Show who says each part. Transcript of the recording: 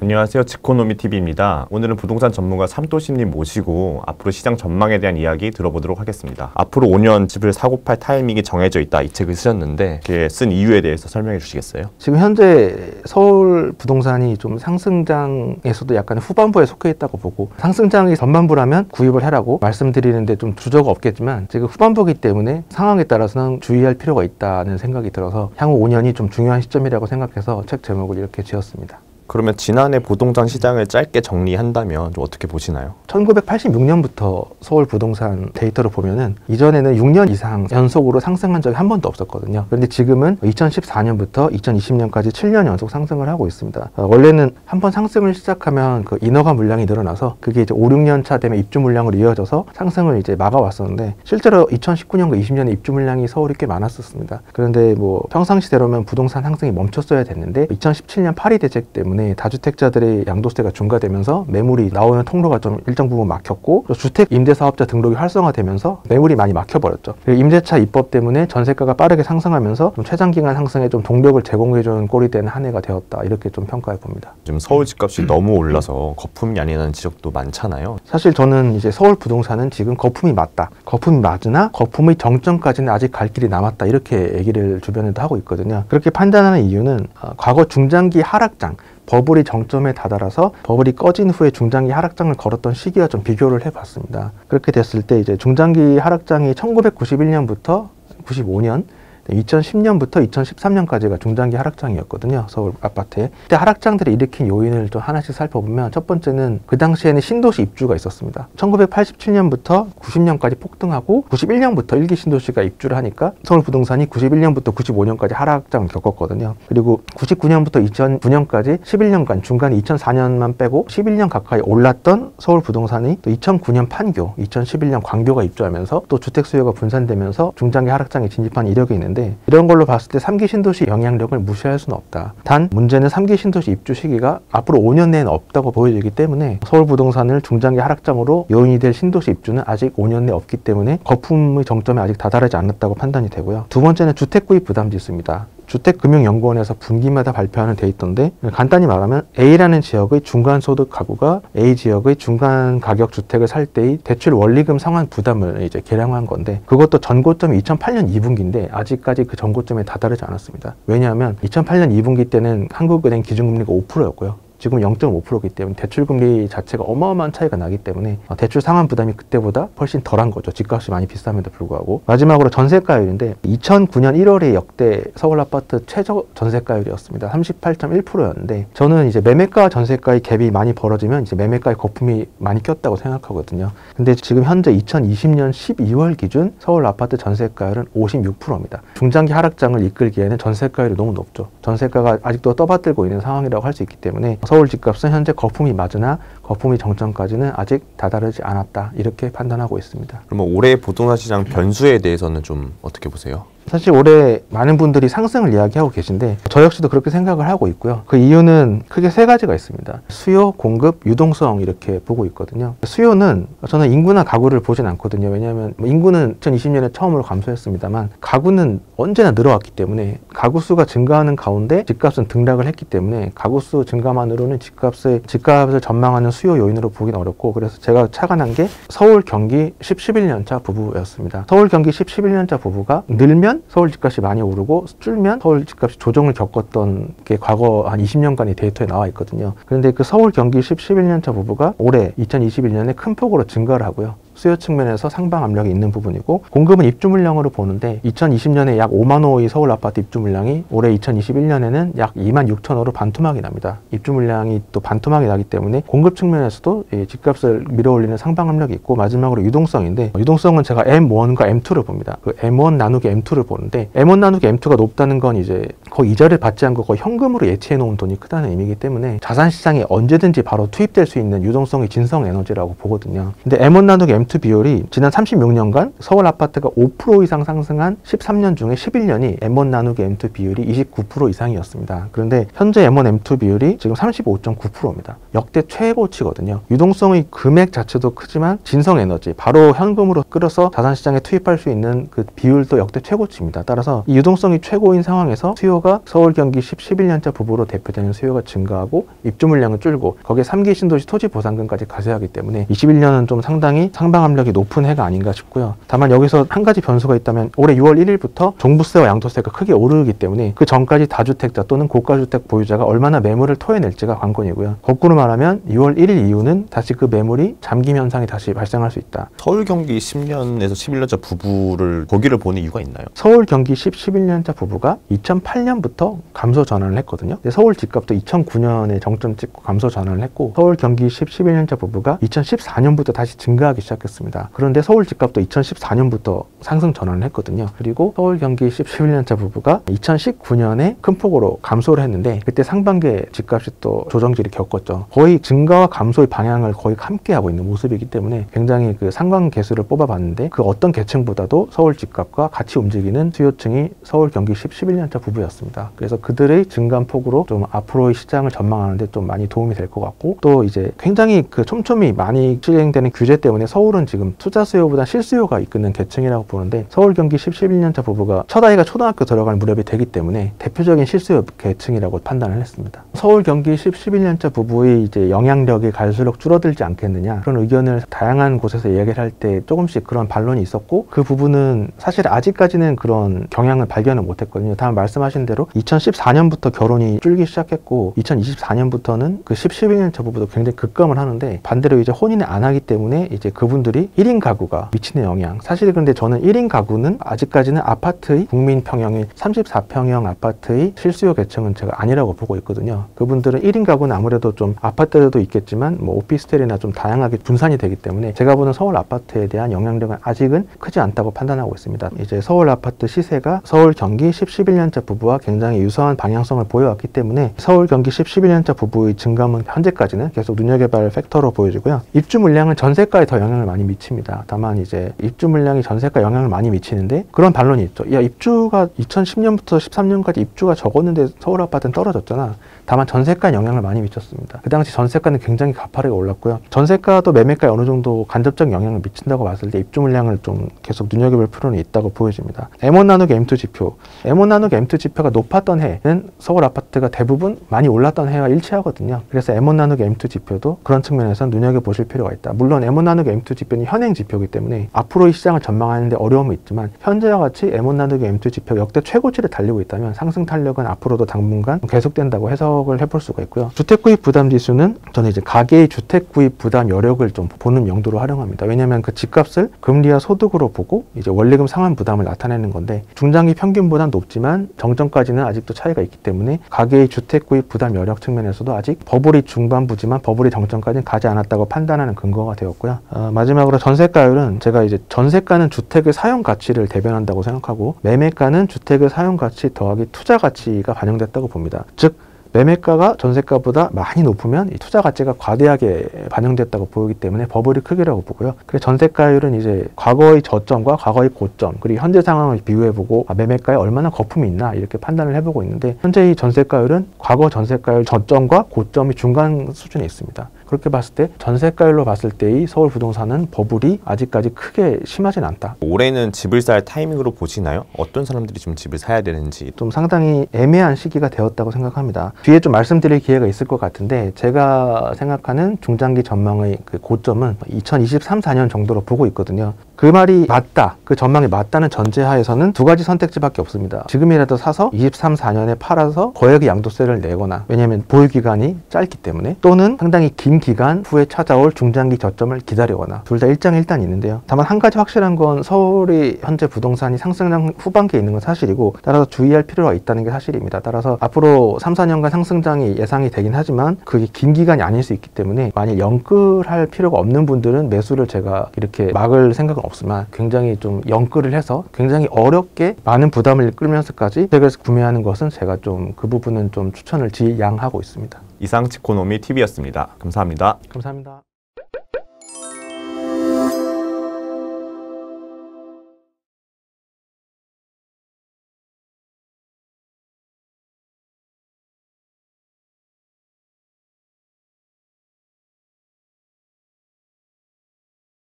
Speaker 1: 안녕하세요. 지코노미TV입니다. 오늘은 부동산 전문가 삼도시님 모시고 앞으로 시장 전망에 대한 이야기 들어보도록 하겠습니다. 앞으로 5년 집을 사고 팔 타이밍이 정해져 있다, 이 책을 쓰셨는데 이렇게 쓴 이유에 대해서 설명해 주시겠어요?
Speaker 2: 지금 현재 서울 부동산이 좀 상승장에서도 약간 후반부에 속해 있다고 보고, 상승장이 전반부라면 구입을 해라고 말씀드리는데 좀 주저가 없겠지만 지금 후반부이기 때문에 상황에 따라서는 주의할 필요가 있다는 생각이 들어서 향후 5년이 좀 중요한 시점이라고 생각해서 책 제목을 이렇게 지었습니다.
Speaker 1: 그러면 지난해 부동산 시장을 짧게 정리한다면 좀 어떻게 보시나요?
Speaker 2: 1986년부터 서울 부동산 데이터를 보면은 이전에는 6년 이상 연속으로 상승한 적이 한 번도 없었거든요. 그런데 지금은 2014년부터 2020년까지 7년 연속 상승을 하고 있습니다. 원래는 한 번 상승을 시작하면 그 인허가 물량이 늘어나서 그게 이제 5, 6년 차 되면 입주 물량으로 이어져서 상승을 이제 막아왔었는데, 실제로 2019년과 20년에 입주 물량이 서울이 꽤 많았었습니다. 그런데 뭐 평상시대로면 부동산 상승이 멈췄어야 됐는데 2017년 파리 대책 때문에 다주택자들의 양도세가 중과되면서 매물이 나오는 통로가 좀 일정 부분 막혔고, 또 주택 임대사업자 등록이 활성화되면서 매물이 많이 막혀버렸죠. 임대차 입법 때문에 전세가가 빠르게 상승하면서 좀 최장기간 상승에 좀 동력을 제공해주는 꼴이 된 한 해가 되었다, 이렇게 좀 평가해 봅니다.
Speaker 1: 지금 서울 집값이 너무 올라서 거품이 아니라는 지적도 많잖아요.
Speaker 2: 사실 저는 이제 서울 부동산은 지금 거품이 맞다, 거품이 맞으나 거품의 정점까지는 아직 갈 길이 남았다, 이렇게 얘기를 주변에도 하고 있거든요. 그렇게 판단하는 이유는 과거 중장기 하락장, 버블이 정점에 다다라서 버블이 꺼진 후에 중장기 하락장을 걸었던 시기와 좀 비교를 해봤습니다. 그렇게 됐을 때 이제 중장기 하락장이 1991년부터 95년, 2010년부터 2013년까지가 중장기 하락장이었거든요, 서울 아파트에. 그때 하락장들이 일으킨 요인을 좀 하나씩 살펴보면, 첫 번째는 그 당시에는 신도시 입주가 있었습니다. 1987년부터 90년까지 폭등하고 91년부터 일기 신도시가 입주를 하니까 서울 부동산이 91년부터 95년까지 하락장을 겪었거든요. 그리고 99년부터 2009년까지 11년간 중간에 2004년만 빼고 11년 가까이 올랐던 서울 부동산이 또 2009년 판교, 2011년 광교가 입주하면서 또 주택 수요가 분산되면서 중장기 하락장에 진입한 이력이 있는데, 이런 걸로 봤을 때 3기 신도시 영향력을 무시할 수는 없다. 단 문제는 3기 신도시 입주 시기가 앞으로 5년 내에는 없다고 보여지기 때문에 서울 부동산을 중장기 하락장으로 요인이 될 신도시 입주는 아직 5년 내에 없기 때문에 거품의 정점에 아직 다다르지 않았다고 판단이 되고요. 두 번째는 주택구입 부담지수입니다. 주택금융연구원에서 분기마다 발표하는 데이터인데, 간단히 말하면 A라는 지역의 중간소득 가구가 A 지역의 중간가격 주택을 살 때의 대출 원리금 상환 부담을 이제 계량한 건데, 그것도 전고점이 2008년 2분기인데 아직까지 그 전고점에 다다르지 않았습니다. 왜냐하면 2008년 2분기 때는 한국은행 기준금리가 5%였고요. 지금 0.5%이기 때문에 대출금리 자체가 어마어마한 차이가 나기 때문에 대출 상환 부담이 그때보다 훨씬 덜한 거죠. 집값이 많이 비쌈에도 불구하고. 마지막으로 전세가율인데, 2009년 1월에 역대 서울 아파트 최저 전세가율이었습니다. 38.1%였는데 저는 이제 매매가와 전세가의 갭이 많이 벌어지면 이제 매매가의 거품이 많이 꼈다고 생각하거든요. 근데 지금 현재 2020년 12월 기준 서울 아파트 전세가율은 56%입니다. 중장기 하락장을 이끌기에는 전세가율이 너무 높죠. 전세가가 아직도 떠받들고 있는 상황이라고 할 수 있기 때문에 서울 집값은 현재 거품이 맞으나 거품이 정점까지는 아직 다다르지 않았다, 이렇게 판단하고 있습니다.
Speaker 1: 그러면 올해 부동산 시장 변수에 대해서는 좀 어떻게 보세요?
Speaker 2: 사실 올해 많은 분들이 상승을 이야기하고 계신데 저 역시도 그렇게 생각을 하고 있고요. 그 이유는 크게 세 가지가 있습니다. 수요, 공급, 유동성, 이렇게 보고 있거든요. 수요는 저는 인구나 가구를 보진 않거든요. 왜냐하면 인구는 2020년에 처음으로 감소했습니다만 가구는 언제나 늘어왔기 때문에, 가구 수가 증가하는 가운데 집값은 등락을 했기 때문에 가구 수 증가만으로는 집값을 전망하는 수요 요인으로 보긴 어렵고, 그래서 제가 착안한 게 서울 경기 10, 11년 차 부부였습니다. 서울 경기 10, 11년 차 부부가 늘면 서울 집값이 많이 오르고 줄면 서울 집값이 조정을 겪었던 게 과거 한 20년간의 데이터에 나와 있거든요. 그런데 그 서울 경기 10, 11년 차 부부가 올해 2021년에 큰 폭으로 증가를 하고요. 수요 측면에서 상방 압력이 있는 부분이고, 공급은 입주 물량으로 보는데 2020년에 약 5만 호의 서울 아파트 입주 물량이 올해 2021년에는 약 2만 6천 호로 반토막이 납니다. 입주 물량이 또 반토막이 나기 때문에 공급 측면에서도 집값을 밀어올리는 상방 압력이 있고, 마지막으로 유동성인데, 유동성은 제가 M1과 M2를 봅니다. 그 M1 나누기 M2를 보는데, M1 나누기 M2가 높다는 건 이제 거의 이자를 받지 않고 거의 현금으로 예치해 놓은 돈이 크다는 의미이기 때문에 자산 시장에 언제든지 바로 투입될 수 있는 유동성의 진성 에너지라고 보거든요. 근데 M1 나누기 M2 M2 비율이 지난 36년간 서울 아파트가 5% 이상 상승한 13년 중에 11년이 M1 나누기 M2 비율이 29% 이상이었습니다. 그런데 현재 M1 M2 비율이 지금 35.9%입니다. 역대 최고치거든요. 유동성의 금액 자체도 크지만 진성에너지, 바로 현금으로 끌어서 자산시장에 투입할 수 있는 그 비율도 역대 최고치입니다. 따라서 이 유동성이 최고인 상황에서 수요가 서울, 경기 11년차 부부로 대표되는 수요가 증가하고 입주 물량은 줄고 거기에 3기 신도시 토지 보상금까지 가세하기 때문에 21년은 좀 상당히 상방 압력이 높은 해가 아닌가 싶고요. 다만 여기서 한 가지 변수가 있다면 올해 6월 1일부터 종부세와 양도세가 크게 오르기 때문에 그 전까지 다주택자 또는 고가주택 보유자가 얼마나 매물을 토해낼지가 관건이고요. 거꾸로 말하면 6월 1일 이후는 다시 그 매물이 잠김 현상이 다시 발생할 수 있다.
Speaker 1: 서울 경기 10년에서 11년차 부부를 거기를 보는 이유가 있나요?
Speaker 2: 서울 경기 11년차 부부가 2008년부터 감소 전환을 했거든요. 서울 집값도 2009년에 정점 찍고 감소 전환을 했고 서울 경기 11년차 부부가 2014년부터 다시 증가하기 시작했습니다. 그런데 서울 집값도 2014년부터 상승 전환을 했거든요. 그리고 서울 경기 11년차 부부가 2019년에 큰 폭으로 감소를 했는데 그때 상반기에 집값이 또 조정질이 겪었죠. 거의 증가와 감소의 방향을 거의 함께 하고 있는 모습이기 때문에 굉장히 그 상관 개수를 뽑아봤는데 그 어떤 계층보다도 서울 집값과 같이 움직이는 수요층이 서울 경기 11년차 부부였습니다. 그래서 그들의 증감폭으로 좀 앞으로의 시장을 전망하는데 좀 많이 도움이 될 것 같고 또 이제 굉장히 그 촘촘히 많이 시행되는 규제 때문에 서울은 지금 투자 수요보다 실수요가 이끄는 계층이라고 보는데 서울 경기 11년차 부부가 첫 아이가 초등학교 들어갈 무렵이 되기 때문에 대표적인 실수요 계층이라고 판단을 했습니다. 서울 경기 11년차 부부의 이제 영향력이 갈수록 줄어들지 않겠느냐 그런 의견을 다양한 곳에서 얘기를 할 때 조금씩 그런 반론이 있었고 그 부분은 사실 아직까지는 그런 경향을 발견을 못했거든요. 다만 말씀하신 대로 2014년부터 결혼이 줄기 시작했고 2024년부터는 그 11년차 부부도 굉장히 급감을 하는데 반대로 이제 혼인을 안 하기 때문에 이제 그분들이 1인 가구가 미치는 영향. 사실 근데 저는 1인 가구는 아직까지는 아파트의 국민 평형의 34평형 아파트의 실수요 계층은 제가 아니라고 보고 있거든요. 그분들은 1인 가구는 아무래도 좀 아파트도 있겠지만 뭐 오피스텔이나 좀 다양하게 분산이 되기 때문에 제가 보는 서울 아파트에 대한 영향력은 아직은 크지 않다고 판단하고 있습니다. 이제 서울 아파트 시세가 서울 경기 11년차 부부와 굉장히 유사한 방향성을 보여왔기 때문에 서울 경기 11년차 부부의 증감은 현재까지는 계속 눈여겨볼 팩터로 보여지고요. 입주 물량은 전세가에 더 영향을 많이 미칩니다. 다만 이제 입주 물량이 전세가에 영향을 많이 미치는데 그런 반론이 있죠. 야, 입주가 2010년부터 13년까지 입주가 적었는데 서울 아파트는 떨어졌잖아. 다만 전세가에 영향을 많이 미쳤습니다. 그 당시 전세가는 굉장히 가파르게 올랐고요. 전세가도 매매가에 어느 정도 간접적 영향을 미친다고 봤을 때 입주 물량을 좀 계속 눈여겨볼 필요는 있다고 보여집니다. M1 나누기 M2 지표. M1 나누기 M2 지표가 높았던 해는 서울 아파트가 대부분 많이 올랐던 해와 일치하거든요. 그래서 M1 나누기 M2 지표도 그런 측면에서 눈여겨보실 필요가 있다. 물론 M1 나누기 M2 지표는 현행 지표이기 때문에 앞으로의 시장을 전망하는데 어려움이 있지만 현재와 같이 M1 나누기 M2 지표가 역대 최고치를 달리고 있다면 상승 탄력은 앞으로도 당분간 계속된다고 해석을 해볼 수가 있고요. 주택구입 부담 지수는 저는 이제 가계의 주택구입 부담 여력을 좀 보는 용도로 활용합니다. 왜냐하면 그 집값을 금리와 소득으로 보고 이제 원리금 상환 부담을 나타내는 건데 중장기 평균보다 높지만 정점까지는 아직도 차이가 있기 때문에 가계의 주택구입 부담 여력 측면에서도 아직 버블이 중반부지만 버블이 정점까지는 가지 않았다고 판단하는 근거가 되었고요. 마지막으로 전세가율은 제가 이제 전세가는 주택의 사용 가치를 대변한다고 생각하고 매매가는 주택의 사용 가치 더하기 투자 가치가 반영됐다고 봅니다. 즉 매매가가 전세가보다 많이 높으면 이 투자 가치가 과대하게 반영됐다고 보이기 때문에 버블이 크기라고 보고요. 그래서 전세가율은 이제 과거의 저점과 과거의 고점 그리고 현재 상황을 비교해보고 매매가에 얼마나 거품이 있나 이렇게 판단을 해보고 있는데 현재 이 전세가율은 과거 전세가율 저점과 고점이 중간 수준에 있습니다. 그렇게 봤을 때 전세가율로 봤을 때의 서울 부동산은 버블이 아직까지 크게 심하진 않다.
Speaker 1: 올해는 집을 살 타이밍으로 보시나요? 어떤 사람들이 좀 집을 사야 되는지.
Speaker 2: 좀 상당히 애매한 시기가 되었다고 생각합니다. 뒤에 좀 말씀드릴 기회가 있을 것 같은데 제가 생각하는 중장기 전망의 그 고점은 2023, 4년 정도로 보고 있거든요. 그 말이 맞다, 그 전망이 맞다는 전제하에서는 두 가지 선택지밖에 없습니다. 지금이라도 사서 23, 4년에 팔아서 거액의 양도세를 내거나 왜냐하면 보유기간이 짧기 때문에 또는 상당히 긴 기간 후에 찾아올 중장기 저점을 기다리거나 둘 다 일장일단 있는데요. 다만 한 가지 확실한 건 서울이 현재 부동산이 상승장 후반기에 있는 건 사실이고 따라서 주의할 필요가 있다는 게 사실입니다. 따라서 앞으로 3, 4년간 상승장이 예상이 되긴 하지만 그게 긴 기간이 아닐 수 있기 때문에 만약 영끌할 필요가 없는 분들은 매수를 제가 이렇게 막을 생각은 없지만 굉장히 좀 영끌을 해서 굉장히 어렵게 많은 부담을 끌면서까지 주택을 구매하는 것은 제가 좀 그 부분은 좀 추천을 지양하고 있습니다.
Speaker 1: 이상 치코노미 TV였습니다. 감사합니다.
Speaker 2: 감사합니다.